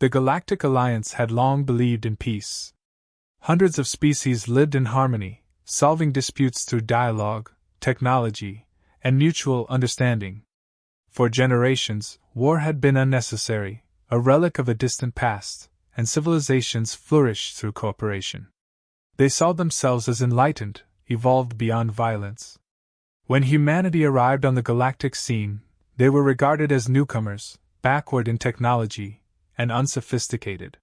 The Galactic Alliance had long believed in peace. Hundreds of species lived in harmony, solving disputes through dialogue, technology, and mutual understanding. For generations, war had been unnecessary, a relic of a distant past, and civilizations flourished through cooperation. They saw themselves as enlightened, evolved beyond violence. When humanity arrived on the galactic scene, they were regarded as newcomers, backward in technology, and unsophisticated.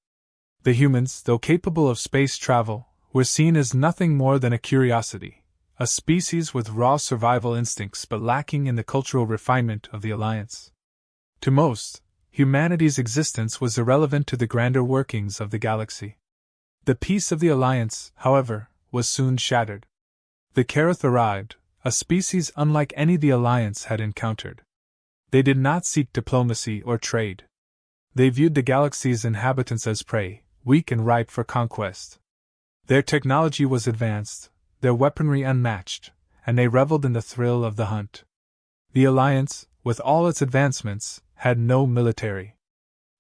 The humans, though capable of space travel, were seen as nothing more than a curiosity, a species with raw survival instincts but lacking in the cultural refinement of the Alliance. To most, humanity's existence was irrelevant to the grander workings of the galaxy. The peace of the Alliance, however, was soon shattered. The Karath arrived, a species unlike any the Alliance had encountered. They did not seek diplomacy or trade. They viewed the galaxy's inhabitants as prey, weak and ripe for conquest. Their technology was advanced, their weaponry unmatched, and they reveled in the thrill of the hunt. The Alliance, with all its advancements, had no military.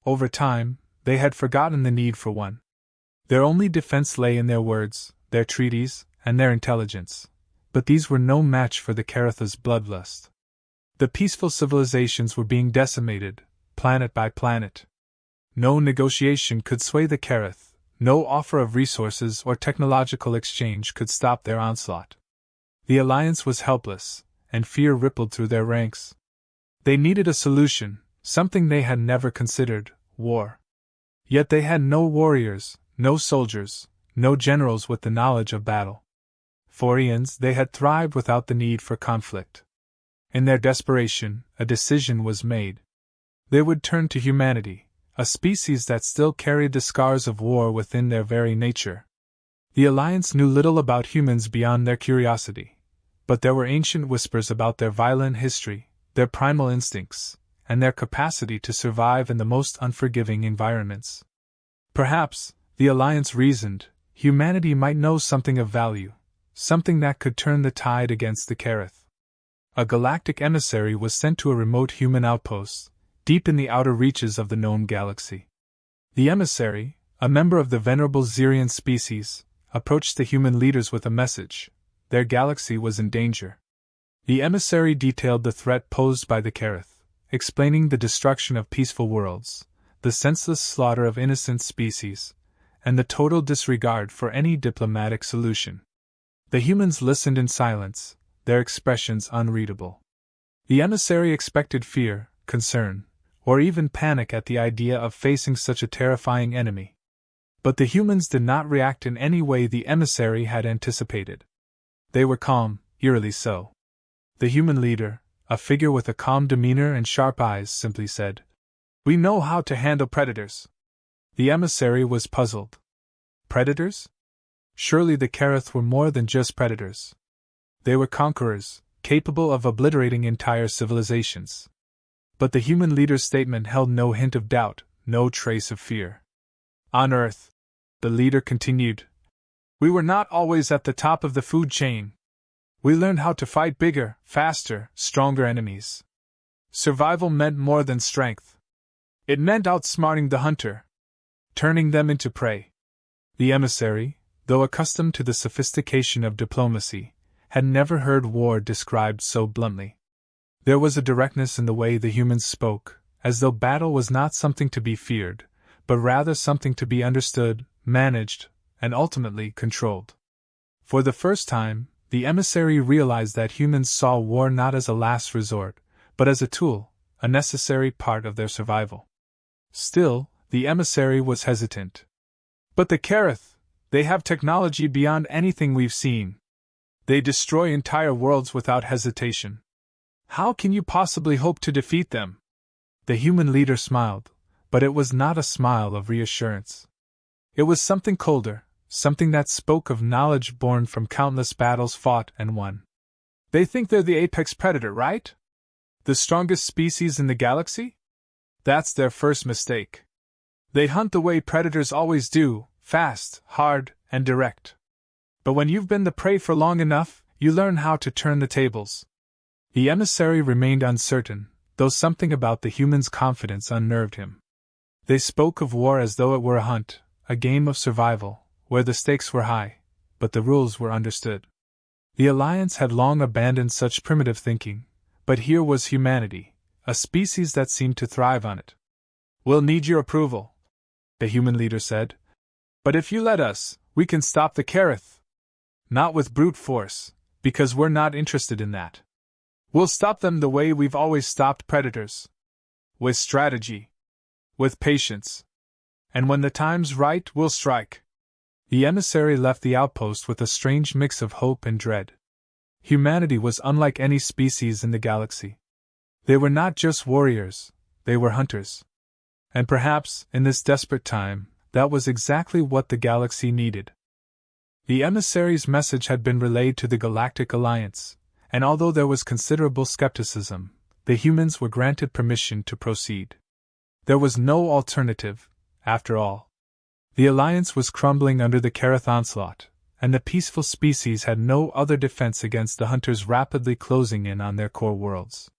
Over time, they had forgotten the need for one. Their only defense lay in their words, their treaties, and their intelligence, but these were no match for the Karatha's bloodlust. The peaceful civilizations were being decimated, planet by planet. No negotiation could sway the Karath, no offer of resources or technological exchange could stop their onslaught. The Alliance was helpless, and fear rippled through their ranks. They needed a solution, something they had never considered: war. Yet they had no warriors, no soldiers, no generals with the knowledge of battle. For eons they had thrived without the need for conflict. In their desperation, a decision was made. They would turn to humanity, a species that still carried the scars of war within their very nature. The Alliance knew little about humans beyond their curiosity, but there were ancient whispers about their violent history, their primal instincts, and their capacity to survive in the most unforgiving environments. Perhaps, the Alliance reasoned, humanity might know something of value, something that could turn the tide against the Karath. A galactic emissary was sent to a remote human outpost, deep in the outer reaches of the known galaxy. The emissary, a member of the venerable Xerian species, approached the human leaders with a message: their galaxy was in danger. The emissary detailed the threat posed by the Karath, explaining the destruction of peaceful worlds, the senseless slaughter of innocent species, and the total disregard for any diplomatic solution. The humans listened in silence, their expressions unreadable. The emissary expected fear, concern, or even panic at the idea of facing such a terrifying enemy. But the humans did not react in any way the emissary had anticipated. They were calm, eerily so. The human leader, a figure with a calm demeanor and sharp eyes, simply said, "We know how to handle predators." The emissary was puzzled. Predators? Surely the Karath were more than just predators. They were conquerors, capable of obliterating entire civilizations. But the human leader's statement held no hint of doubt, no trace of fear. On Earth, the leader continued, we were not always at the top of the food chain. We learned how to fight bigger, faster, stronger enemies. Survival meant more than strength. It meant outsmarting the hunter, turning them into prey. The emissary, though accustomed to the sophistication of diplomacy, had never heard war described so bluntly. There was a directness in the way the humans spoke, as though battle was not something to be feared, but rather something to be understood, managed, and ultimately controlled. For the first time, the emissary realized that humans saw war not as a last resort, but as a tool, a necessary part of their survival. Still, the emissary was hesitant. But the Karath, they have technology beyond anything we've seen. They destroy entire worlds without hesitation. How can you possibly hope to defeat them? The human leader smiled, but it was not a smile of reassurance. It was something colder, something that spoke of knowledge born from countless battles fought and won. They think they're the apex predator, right? The strongest species in the galaxy? That's their first mistake. They hunt the way predators always do, fast, hard, and direct. But when you've been the prey for long enough, you learn how to turn the tables. The emissary remained uncertain, though something about the human's confidence unnerved him. They spoke of war as though it were a hunt, a game of survival, where the stakes were high, but the rules were understood. The Alliance had long abandoned such primitive thinking, but here was humanity, a species that seemed to thrive on it. "We'll need your approval," the human leader said. "But if you let us, we can stop the Kareth. Not with brute force, because we're not interested in that. We'll stop them the way we've always stopped predators. With strategy. With patience. And when the time's right, we'll strike." The emissary left the outpost with a strange mix of hope and dread. Humanity was unlike any species in the galaxy. They were not just warriors, they were hunters. And perhaps, in this desperate time, that was exactly what the galaxy needed. The emissary's message had been relayed to the Galactic Alliance, and although there was considerable skepticism, the humans were granted permission to proceed. There was no alternative, after all. The Alliance was crumbling under the Kareth onslaught, and the peaceful species had no other defense against the hunters rapidly closing in on their core worlds.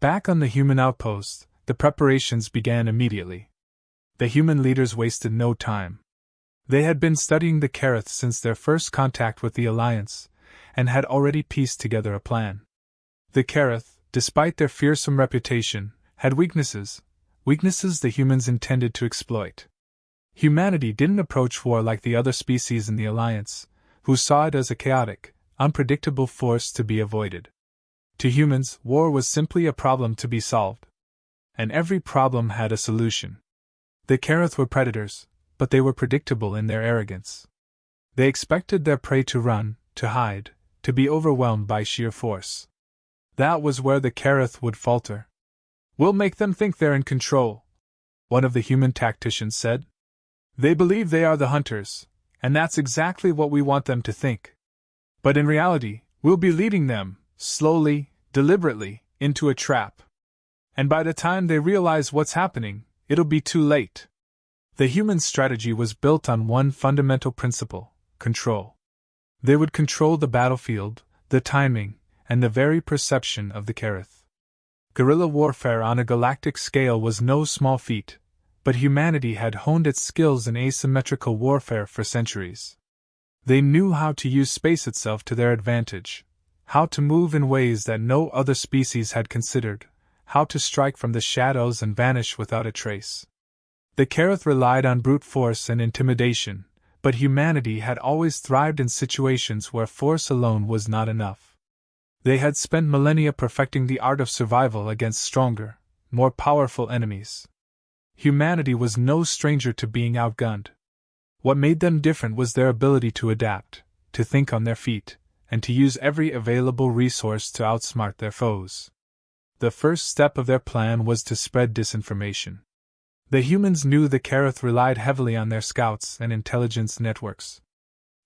Back on the human outpost, the preparations began immediately. The human leaders wasted no time. They had been studying the Kareth since their first contact with the Alliance, and had already pieced together a plan. The Kareth, despite their fearsome reputation, had weaknesses the humans intended to exploit. Humanity didn't approach war like the other species in the Alliance, who saw it as a chaotic, unpredictable force to be avoided. To humans, war was simply a problem to be solved. And every problem had a solution. The Kareth were predators, but they were predictable in their arrogance. They expected their prey to run, to hide, to be overwhelmed by sheer force. That was where the Kareth would falter. "We'll make them think they're in control," one of the human tacticians said. "They believe they are the hunters, and that's exactly what we want them to think. But in reality, we'll be leading them, slowly, deliberately, into a trap. And by the time they realize what's happening, it'll be too late." The human strategy was built on one fundamental principle: control. They would control the battlefield, the timing, and the very perception of the Kareth. Guerrilla warfare on a galactic scale was no small feat, but humanity had honed its skills in asymmetrical warfare for centuries. They knew how to use space itself to their advantage, how to move in ways that no other species had considered, how to strike from the shadows and vanish without a trace. The Kareth relied on brute force and intimidation, but humanity had always thrived in situations where force alone was not enough. They had spent millennia perfecting the art of survival against stronger, more powerful enemies. Humanity was no stranger to being outgunned. What made them different was their ability to adapt, to think on their feet, and to use every available resource to outsmart their foes. The first step of their plan was to spread disinformation. The humans knew the Kareth relied heavily on their scouts and intelligence networks.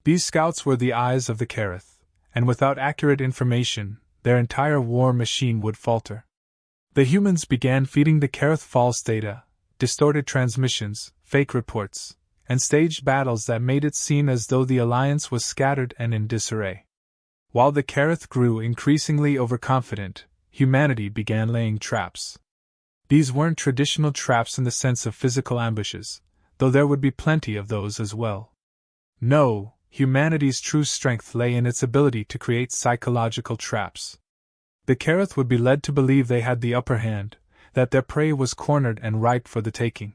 These scouts were the eyes of the Kareth, and without accurate information, their entire war machine would falter. The humans began feeding the Kareth false data, distorted transmissions, fake reports, and staged battles that made it seem as though the Alliance was scattered and in disarray. While the Kareth grew increasingly overconfident, humanity began laying traps. These weren't traditional traps in the sense of physical ambushes, though there would be plenty of those as well. No, humanity's true strength lay in its ability to create psychological traps. The Kareth would be led to believe they had the upper hand, that their prey was cornered and ripe for the taking.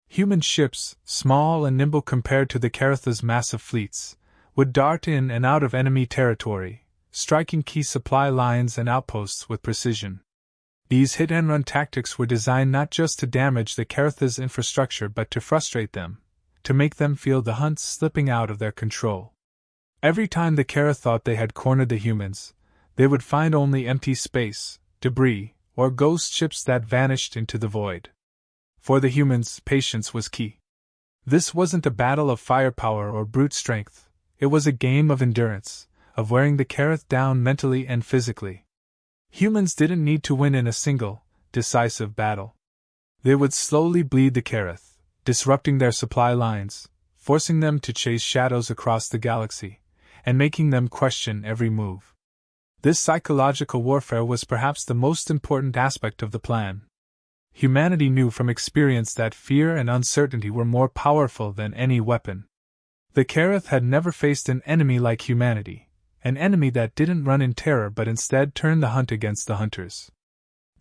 Human ships, small and nimble compared to the Kareth's massive fleets, would dart in and out of enemy territory, striking key supply lines and outposts with precision. These hit-and-run tactics were designed not just to damage the Kareth's infrastructure but to frustrate them, to make them feel the hunt slipping out of their control. Every time the Kareth thought they had cornered the humans, they would find only empty space, debris, or ghost ships that vanished into the void. For the humans, patience was key. This wasn't a battle of firepower or brute strength, it was a game of endurance, of wearing the Kareth down mentally and physically. Humans didn't need to win in a single, decisive battle. They would slowly bleed the Kareth, disrupting their supply lines, forcing them to chase shadows across the galaxy, and making them question every move. This psychological warfare was perhaps the most important aspect of the plan. Humanity knew from experience that fear and uncertainty were more powerful than any weapon. The Kareth had never faced an enemy like humanity, an enemy that didn't run in terror but instead turned the hunt against the hunters.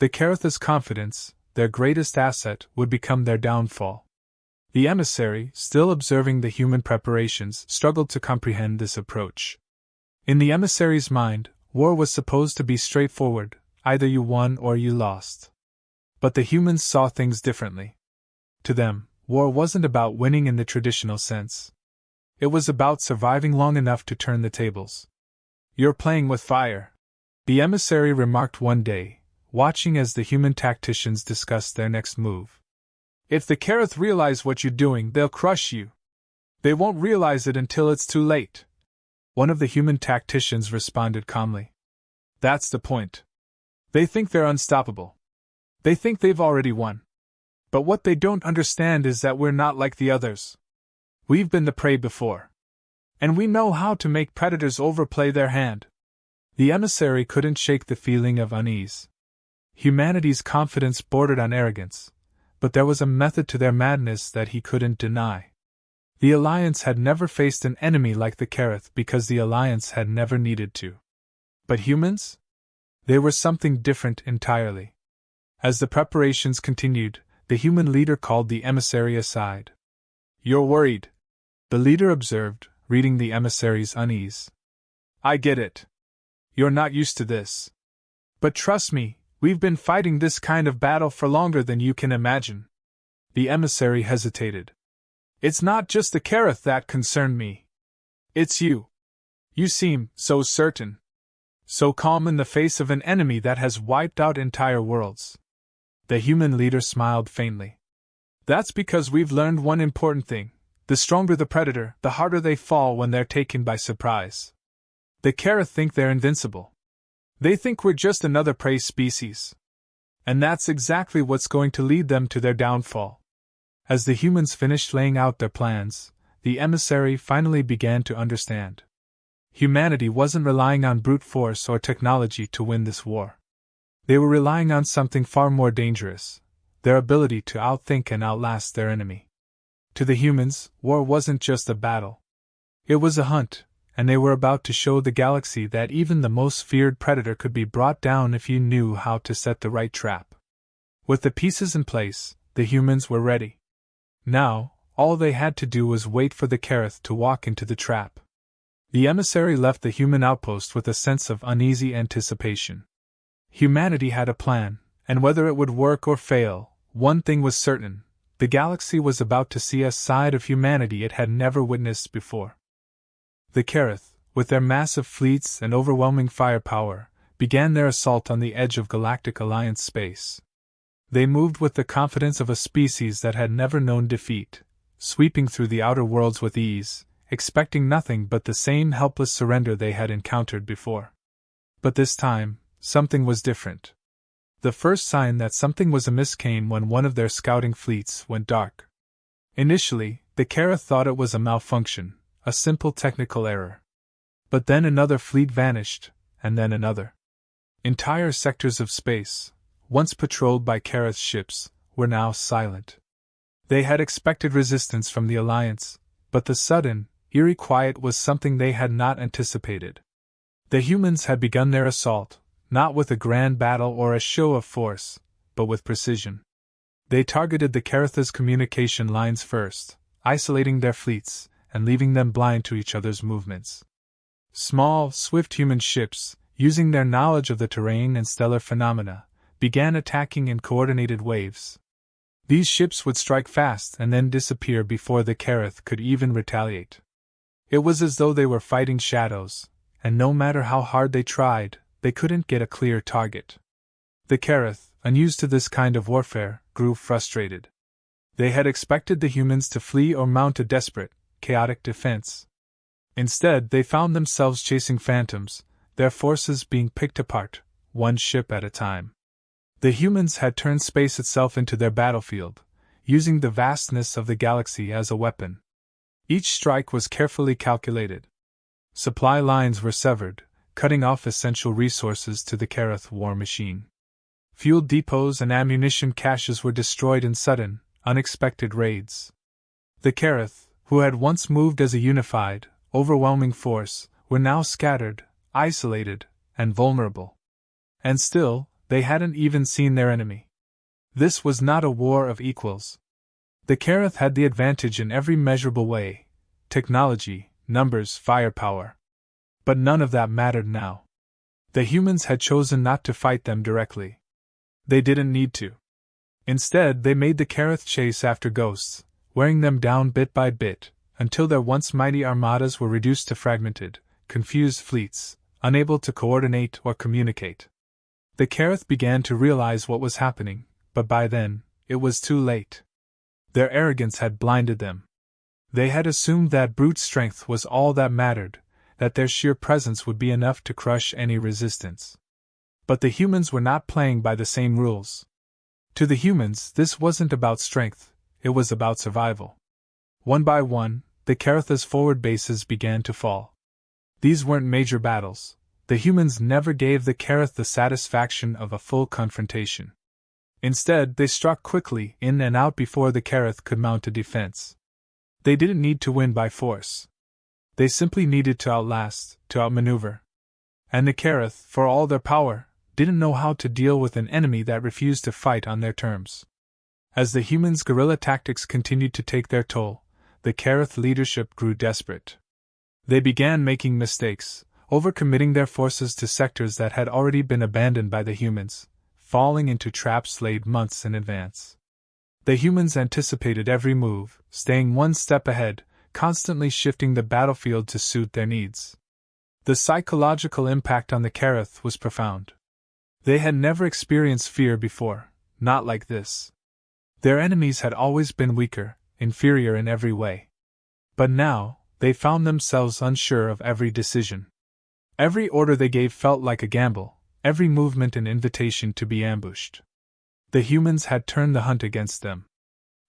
The Kareth's confidence, their greatest asset, would become their downfall. The emissary, still observing the human preparations, struggled to comprehend this approach. In the emissary's mind, war was supposed to be straightforward, either you won or you lost. But the humans saw things differently. To them, war wasn't about winning in the traditional sense. It was about surviving long enough to turn the tables. "You're playing with fire," the emissary remarked one day, watching as the human tacticians discussed their next move. "If the Kareth realize what you're doing, they'll crush you. They won't realize it until it's too late," one of the human tacticians responded calmly. "That's the point. They think they're unstoppable. They think they've already won. But what they don't understand is that we're not like the others. We've been the prey before. And we know how to make predators overplay their hand." The emissary couldn't shake the feeling of unease. Humanity's confidence bordered on arrogance, but there was a method to their madness that he couldn't deny. The Alliance had never faced an enemy like the Kareth because the Alliance had never needed to. But humans? They were something different entirely. As the preparations continued, the human leader called the emissary aside. "You're worried," the leader observed, reading the emissary's unease. "I get it. You're not used to this. But trust me, we've been fighting this kind of battle for longer than you can imagine." The emissary hesitated. "It's not just the Kareth that concerned me. It's you. You seem so certain. So calm in the face of an enemy that has wiped out entire worlds." The human leader smiled faintly. "That's because we've learned one important thing. The stronger the predator, the harder they fall when they're taken by surprise. The Kareth think they're invincible. They think we're just another prey species. And that's exactly what's going to lead them to their downfall." As the humans finished laying out their plans, the emissary finally began to understand. Humanity wasn't relying on brute force or technology to win this war. They were relying on something far more dangerous: their ability to outthink and outlast their enemy. To the humans, war wasn't just a battle. It was a hunt, and they were about to show the galaxy that even the most feared predator could be brought down if you knew how to set the right trap. With the pieces in place, the humans were ready. Now, all they had to do was wait for the Kareth to walk into the trap. The emissary left the human outpost with a sense of uneasy anticipation. Humanity had a plan, and whether it would work or fail, one thing was certain: the galaxy was about to see a side of humanity it had never witnessed before. The Kareth, with their massive fleets and overwhelming firepower, began their assault on the edge of Galactic Alliance space. They moved with the confidence of a species that had never known defeat, sweeping through the outer worlds with ease, expecting nothing but the same helpless surrender they had encountered before. But this time, something was different. The first sign that something was amiss came when one of their scouting fleets went dark. Initially, the Kareth thought it was a malfunction, a simple technical error. But then another fleet vanished, and then another. Entire sectors of space, once patrolled by Kareth ships, were now silent. They had expected resistance from the Alliance, but the sudden, eerie quiet was something they had not anticipated. The humans had begun their assault, not with a grand battle or a show of force, but with precision. They targeted the Kareth's communication lines first, isolating their fleets, and leaving them blind to each other's movements. Small, swift human ships, using their knowledge of the terrain and stellar phenomena, began attacking in coordinated waves. These ships would strike fast and then disappear before the Kareth could even retaliate. It was as though they were fighting shadows, and no matter how hard they tried, they couldn't get a clear target. The Kareth, unused to this kind of warfare, grew frustrated. They had expected the humans to flee or mount a desperate, chaotic defense. Instead, they found themselves chasing phantoms, their forces being picked apart, one ship at a time. The humans had turned space itself into their battlefield, using the vastness of the galaxy as a weapon. Each strike was carefully calculated. Supply lines were severed, cutting off essential resources to the Kareth war machine. Fuel depots and ammunition caches were destroyed in sudden, unexpected raids. The Karath, who had once moved as a unified, overwhelming force, were now scattered, isolated, and vulnerable. And still, they hadn't even seen their enemy. This was not a war of equals. The Karath had the advantage in every measurable way: technology, numbers, firepower. But none of that mattered now. The humans had chosen not to fight them directly. They didn't need to. Instead, they made the Karath chase after ghosts, wearing them down bit by bit, until their once mighty armadas were reduced to fragmented, confused fleets, unable to coordinate or communicate. The Karath began to realize what was happening, but by then, it was too late. Their arrogance had blinded them. They had assumed that brute strength was all that mattered, that their sheer presence would be enough to crush any resistance. But the humans were not playing by the same rules. To the humans, this wasn't about strength, it was about survival. One by one, the Karatha's forward bases began to fall. These weren't major battles. The humans never gave the Karath the satisfaction of a full confrontation. Instead, they struck quickly in and out before the Karath could mount a defense. They didn't need to win by force. They simply needed to outlast, to outmaneuver. And the Karath, for all their power, didn't know how to deal with an enemy that refused to fight on their terms. As the humans' guerrilla tactics continued to take their toll, the Karath leadership grew desperate. They began making mistakes, overcommitting their forces to sectors that had already been abandoned by the humans, falling into traps laid months in advance. The humans anticipated every move, staying one step ahead, constantly shifting the battlefield to suit their needs. The psychological impact on the Karath was profound. They had never experienced fear before, not like this. Their enemies had always been weaker, inferior in every way. But now, they found themselves unsure of every decision. Every order they gave felt like a gamble, every movement an invitation to be ambushed. The humans had turned the hunt against them.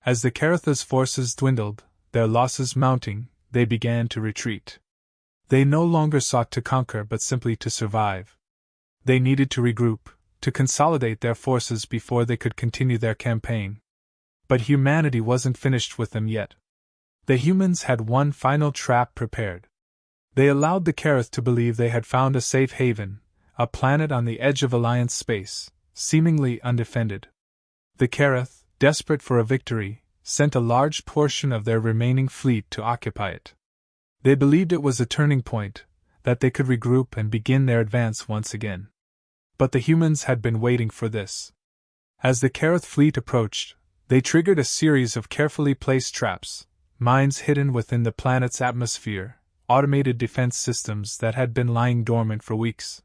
As the Karatha's forces dwindled, their losses mounting, they began to retreat. They no longer sought to conquer but simply to survive. They needed to regroup, to consolidate their forces before they could continue their campaign. But humanity wasn't finished with them yet. The humans had one final trap prepared. They allowed the Karath to believe they had found a safe haven, a planet on the edge of Alliance space, seemingly undefended. The Karath, desperate for a victory, sent a large portion of their remaining fleet to occupy it. They believed it was a turning point, that they could regroup and begin their advance once again. But the humans had been waiting for this. As the Karath fleet approached, they triggered a series of carefully placed traps, mines hidden within the planet's atmosphere, automated defense systems that had been lying dormant for weeks.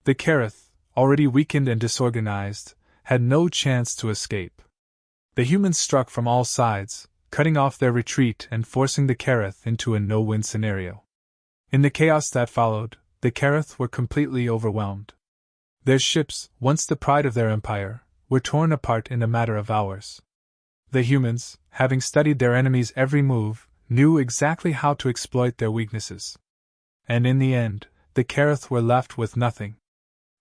The Karath, already weakened and disorganized, had no chance to escape. The humans struck from all sides, cutting off their retreat and forcing the Karath into a no-win scenario. In the chaos that followed, the Karath were completely overwhelmed. Their ships, once the pride of their empire, were torn apart in a matter of hours. The humans, having studied their enemy's every move, knew exactly how to exploit their weaknesses. And in the end, the Karath were left with nothing.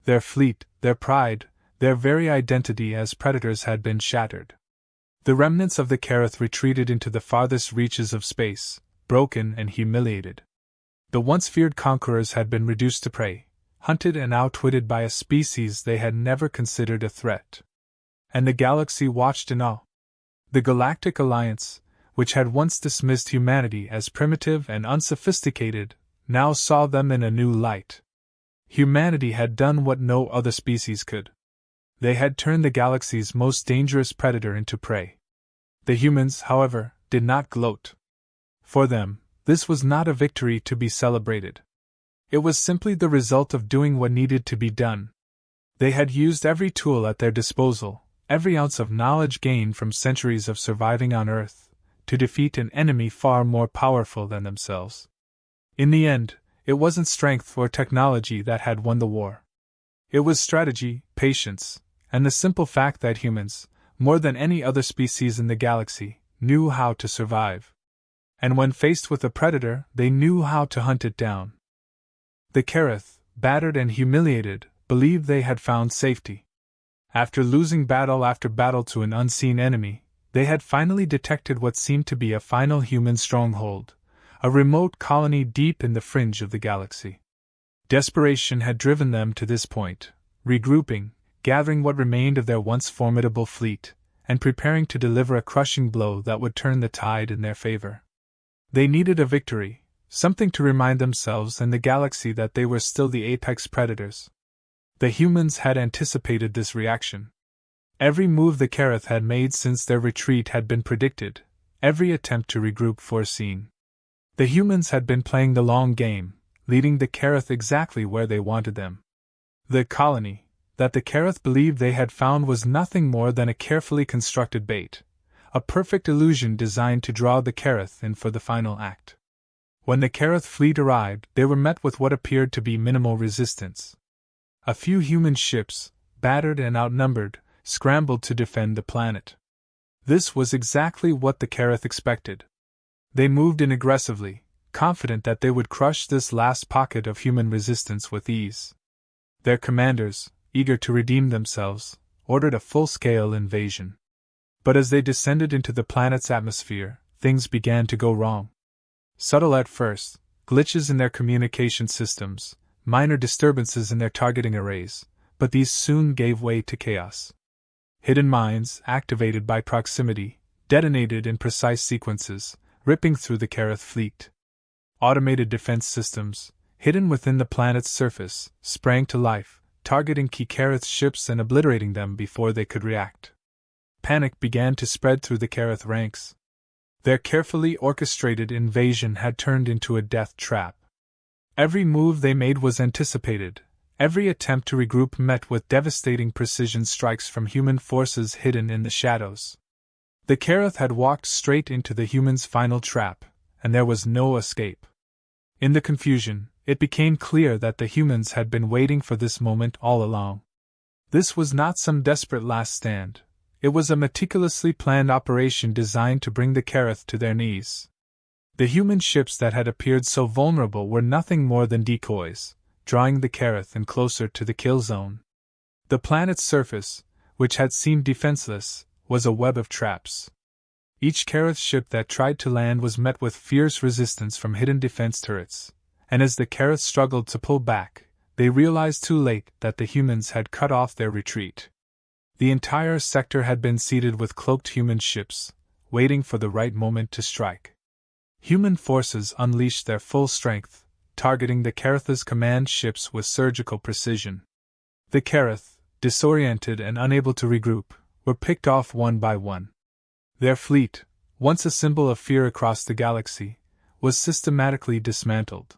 Their fleet, their pride, their very identity as predators had been shattered. The remnants of the Karath retreated into the farthest reaches of space, broken and humiliated. The once feared conquerors had been reduced to prey, hunted and outwitted by a species they had never considered a threat. And the galaxy watched in awe. The Galactic Alliance, which had once dismissed humanity as primitive and unsophisticated, now saw them in a new light. Humanity had done what no other species could. They had turned the galaxy's most dangerous predator into prey. The humans, however, did not gloat. For them, this was not a victory to be celebrated. It was simply the result of doing what needed to be done. They had used every tool at their disposal, every ounce of knowledge gained from centuries of surviving on Earth, to defeat an enemy far more powerful than themselves. In the end, it wasn't strength or technology that had won the war. It was strategy, patience, and the simple fact that humans, more than any other species in the galaxy, knew how to survive. And when faced with a predator, they knew how to hunt it down. The Karath, battered and humiliated, believed they had found safety. After losing battle after battle to an unseen enemy, they had finally detected what seemed to be a final human stronghold, a remote colony deep in the fringe of the galaxy. Desperation had driven them to this point, regrouping, gathering what remained of their once formidable fleet, and preparing to deliver a crushing blow that would turn the tide in their favor. They needed a victory, something to remind themselves and the galaxy that they were still the apex predators. The humans had anticipated this reaction. Every move the Karath had made since their retreat had been predicted, every attempt to regroup foreseen. The humans had been playing the long game, leading the Karath exactly where they wanted them. The colony that the Karath believed they had found was nothing more than a carefully constructed bait, a perfect illusion designed to draw the Karath in for the final act. When the Karath fleet arrived, they were met with what appeared to be minimal resistance. A few human ships, battered and outnumbered, scrambled to defend the planet. This was exactly what the Karath expected. They moved in aggressively, confident that they would crush this last pocket of human resistance with ease. Their commanders, eager to redeem themselves, ordered a full-scale invasion. But as they descended into the planet's atmosphere, things began to go wrong. Subtle at first, glitches in their communication systems, minor disturbances in their targeting arrays, but these soon gave way to chaos. Hidden mines, activated by proximity, detonated in precise sequences, ripping through the Karath fleet. Automated defense systems, hidden within the planet's surface, sprang to life, targeting key Karath ships and obliterating them before they could react. Panic began to spread through the Karath ranks. Their carefully orchestrated invasion had turned into a death trap. Every move they made was anticipated, every attempt to regroup met with devastating precision strikes from human forces hidden in the shadows. The Karath had walked straight into the humans' final trap, and there was no escape. In the confusion, it became clear that the humans had been waiting for this moment all along. This was not some desperate last stand. It was a meticulously planned operation designed to bring the Karath to their knees. The human ships that had appeared so vulnerable were nothing more than decoys, drawing the Karath in closer to the kill zone. The planet's surface, which had seemed defenseless, was a web of traps. Each Karath ship that tried to land was met with fierce resistance from hidden defense turrets, and as the Karath struggled to pull back, they realized too late that the humans had cut off their retreat. The entire sector had been seeded with cloaked human ships, waiting for the right moment to strike. Human forces unleashed their full strength, targeting the Karath's command ships with surgical precision. The Karath, disoriented and unable to regroup, were picked off one by one. Their fleet, once a symbol of fear across the galaxy, was systematically dismantled.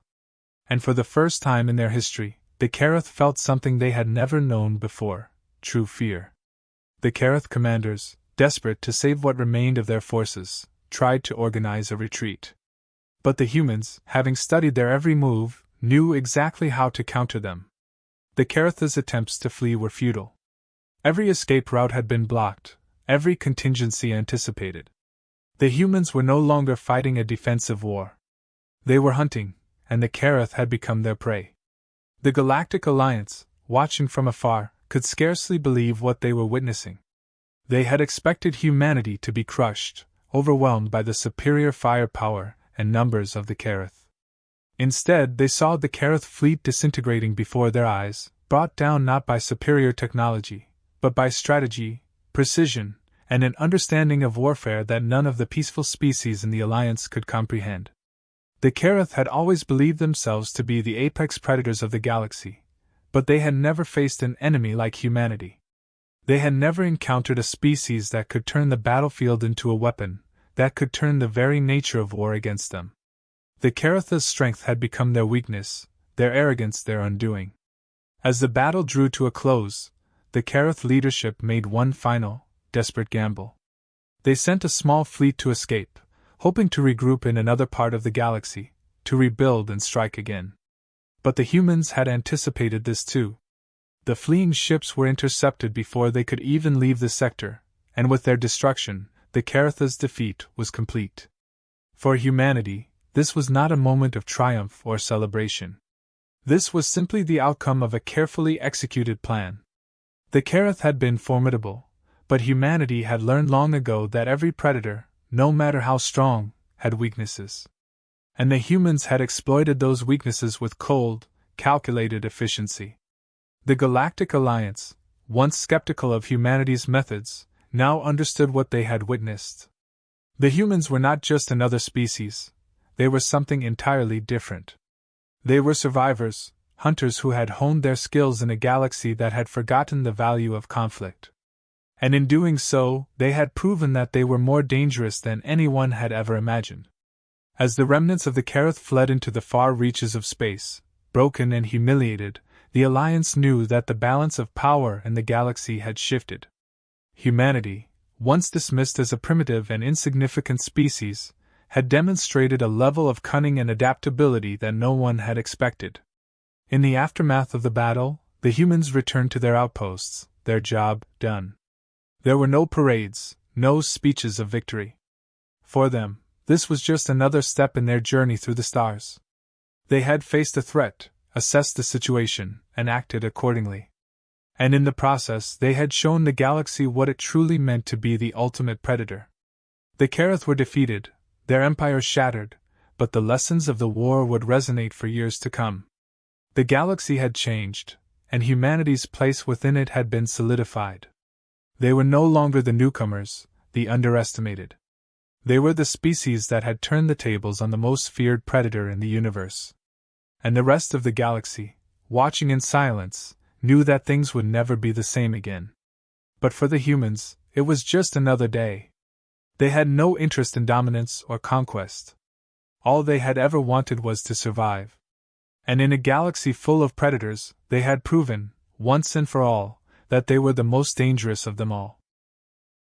And for the first time in their history, the Karath felt something they had never known before: true fear. The Karath commanders, desperate to save what remained of their forces, tried to organize a retreat. But the humans, having studied their every move, knew exactly how to counter them. The Karath's attempts to flee were futile. Every escape route had been blocked, every contingency anticipated. The humans were no longer fighting a defensive war. They were hunting, and the Karath had become their prey. The Galactic Alliance, watching from afar, could scarcely believe what they were witnessing. They had expected humanity to be crushed, overwhelmed by the superior firepower and numbers of the Karath. Instead, they saw the Karath fleet disintegrating before their eyes, brought down not by superior technology, but by strategy, precision, and an understanding of warfare that none of the peaceful species in the Alliance could comprehend. The Karath had always believed themselves to be the apex predators of the galaxy, but they had never faced an enemy like humanity. They had never encountered a species that could turn the battlefield into a weapon, that could turn the very nature of war against them. The Karath's strength had become their weakness, their arrogance their undoing. As the battle drew to a close, the Karath leadership made one final, desperate gamble. They sent a small fleet to escape, hoping to regroup in another part of the galaxy, to rebuild and strike again. But the humans had anticipated this too. The fleeing ships were intercepted before they could even leave the sector, and with their destruction, the Karath's defeat was complete. For humanity, this was not a moment of triumph or celebration. This was simply the outcome of a carefully executed plan. The Karath had been formidable, but humanity had learned long ago that every predator, no matter how strong, had weaknesses. And the humans had exploited those weaknesses with cold, calculated efficiency. The Galactic Alliance, once skeptical of humanity's methods, now understood what they had witnessed. The humans were not just another species, they were something entirely different. They were survivors, hunters who had honed their skills in a galaxy that had forgotten the value of conflict. And in doing so, they had proven that they were more dangerous than anyone had ever imagined. As the remnants of the Karath fled into the far reaches of space, broken and humiliated, the Alliance knew that the balance of power in the galaxy had shifted. Humanity, once dismissed as a primitive and insignificant species, had demonstrated a level of cunning and adaptability that no one had expected. In the aftermath of the battle, the humans returned to their outposts, their job done. There were no parades, no speeches of victory. For them, this was just another step in their journey through the stars. They had faced a threat, assessed the situation, and acted accordingly. And in the process, they had shown the galaxy what it truly meant to be the ultimate predator. The Karath were defeated, their empire shattered, but the lessons of the war would resonate for years to come. The galaxy had changed, and humanity's place within it had been solidified. They were no longer the newcomers, the underestimated. They were the species that had turned the tables on the most feared predator in the universe. And the rest of the galaxy, watching in silence, knew that things would never be the same again. But for the humans, it was just another day. They had no interest in dominance or conquest. All they had ever wanted was to survive. And in a galaxy full of predators, they had proven, once and for all, that they were the most dangerous of them all.